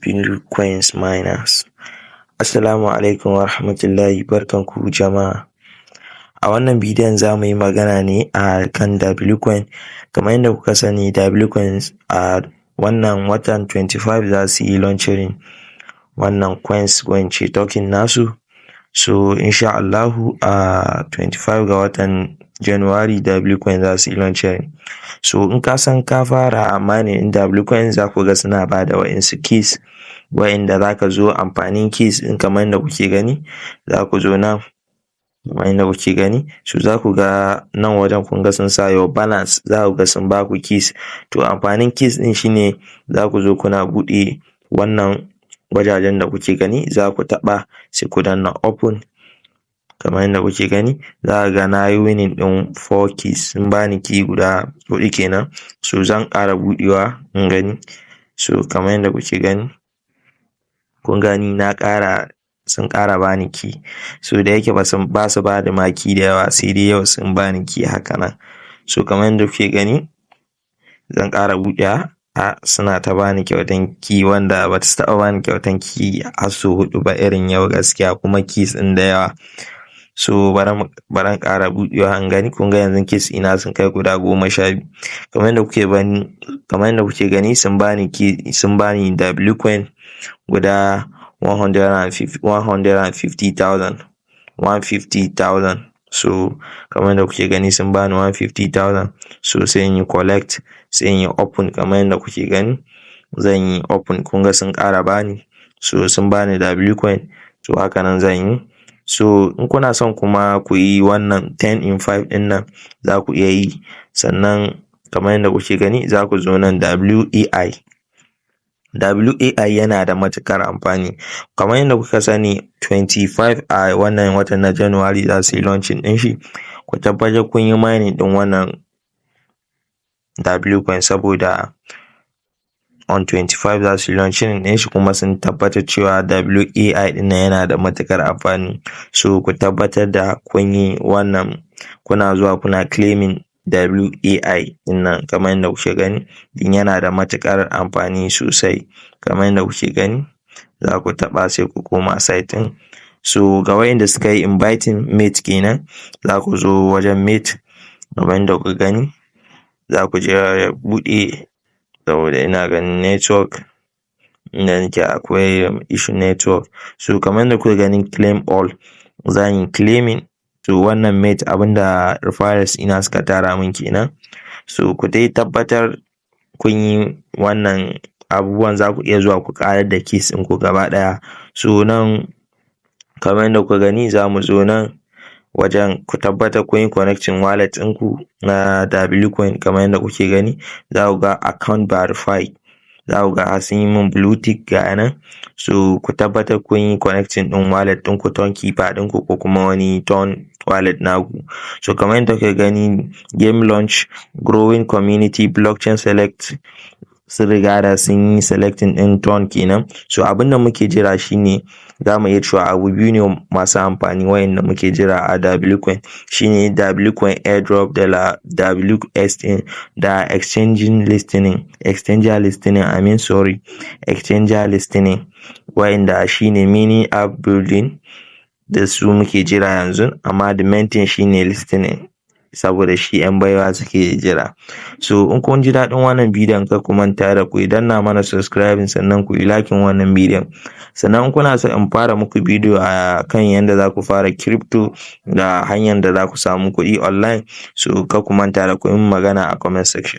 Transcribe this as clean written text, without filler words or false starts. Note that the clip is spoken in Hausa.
Bitcoins miners. Assalamu alaikum wa rahmatullahi, barkanku jama'a. A wannan bidiyon za mu yi magana ne a kan Bitcoin. Kamar yadda kuka sani, Bitcoin a wannan watan 25 za su yi launching wannan coins ko in ce token nasu. So insha Allahu a 25 ga watan January Bitcoin za su yi launching. So in ka san ka fara mining in Bitcoin, za ku ga suna ba da wa'insu keys wa'inda za ka zo amfanin keys in kamar yadda kuke gani. Za ku zo nan kamar yadda kuke gani, so za ku ga nan wajen kun ga sun sa your balance, za ku ga sun ba ku keys. To amfanin keys din shine za ku zo kuna buɗe wannan wajajen da kuke gani, za ku taɓa sai ku danna open. Kamar yadda kuke gani, za ka ga na yi winning ɗin 4 keys, sun bani key guda 4 kenan. So zan ƙara buɗewa in gani. So kamar yadda kuke gani, kun gani na ƙara, sun ƙara bani key. So da yake ba su ba da maki da yawa, sai dai yau sun bani key haka nan. So kamar yadda kuke gani, zan ƙara buɗewa. Suna ta bani kyautan key wanda ba su taɓa bani kyautan key har sau 4 ba irin yau gaskiya, kuma keys ɗin da yawa. So bari ƙara buɗewa in gani. Kun ga yanzu keys ina sun kai guda 12. Kamar yadda kuke gani, sun bani key, sun bani Bitcoin guda 150,000. So kamar yadda kuke gani, sun bani 150,000. So sai in yi collect, sai in yi open. Kamar yadda kuke gani, zan yi open. Kun ga sun ƙara bani, so sun bani Bitcoin. So haka nan zan yi. So in kuna son kuma ku yi wannan 10 in 5 ɗin nan, za ku iya yi. Sannan kamar yadda kuke gani, za ku zo nan WAI. WAI yana da matuƙar amfani. Kamar yadda kuka sani, 25 a wannan watan na January za su yi launching ɗin shi. Ku tabbatar kun yi mining ɗin wannan Bitcoin, saboda on 25 za su yi launching ɗin shi, kuma sun tabbatar cewa WAI ɗin nan yana da matuƙar amfani. So ku tabbatar da kun yi wannan, kuna zuwa kuna claiming WAI ɗin nan. Kamar yadda kuke gani, din yana da matuƙar amfani sosai. Kamar yadda kuke gani, za ku taɓa sai ku koma site ɗin. So ga wayanda suka yi inviting mate kenan, za ku zo wajen mate. Kamar yadda kuka gani, za ku je buɗe, saboda ina ganin network inda nake akwai issue network. So kamar yadda kuka gani, claim all, zan yi claiming. So wannan mate abinda referrals ina suka tara min kenan. So ku dai tabbatar kun yi wannan abubuwan, za ku iya zuwa ku ƙarar da keys ɗin ku gaba ɗaya. So nan kamar yadda kuka gani, za mu zo nan wajen ku tabbatar kun yi connecting wallet ɗinku na Bitcoin. Kamar yadda kuke gani, za ku ga account verify, za ku ga sun yi min blue tick ga nan. So ku tabbatar kun yi connecting ɗin wallet ɗinku, ton keeper ɗinku ko kuma wani ton wallet naku. So kamar yadda kuka gani, game launch, growing community, blockchain select, sun riga da sun yi selecting ɗin ton kenan. So abin da muke jira shine, za mu iya cewa abu biyu ne masu amfani wayanda muke jira a Bitcoin. Shine Bitcoin airdrop da WSN da exchanger listening, wayanda shine mini app building da su muke jira yanzu. Amma the main thing shine listening, saboda shi 'yan baiwa suke jira. So in kun ji daɗin wannan bidiyon, kar ku manta da ku danna mana subscribing, sannan ku yi liking wannan bidiyon. Sannan kuna so in fara muku bidiyo a kan yadda za ku fara crypto da hanyar da za ku samu kuɗi online, so kar ku manta da ku yi magana a comment section.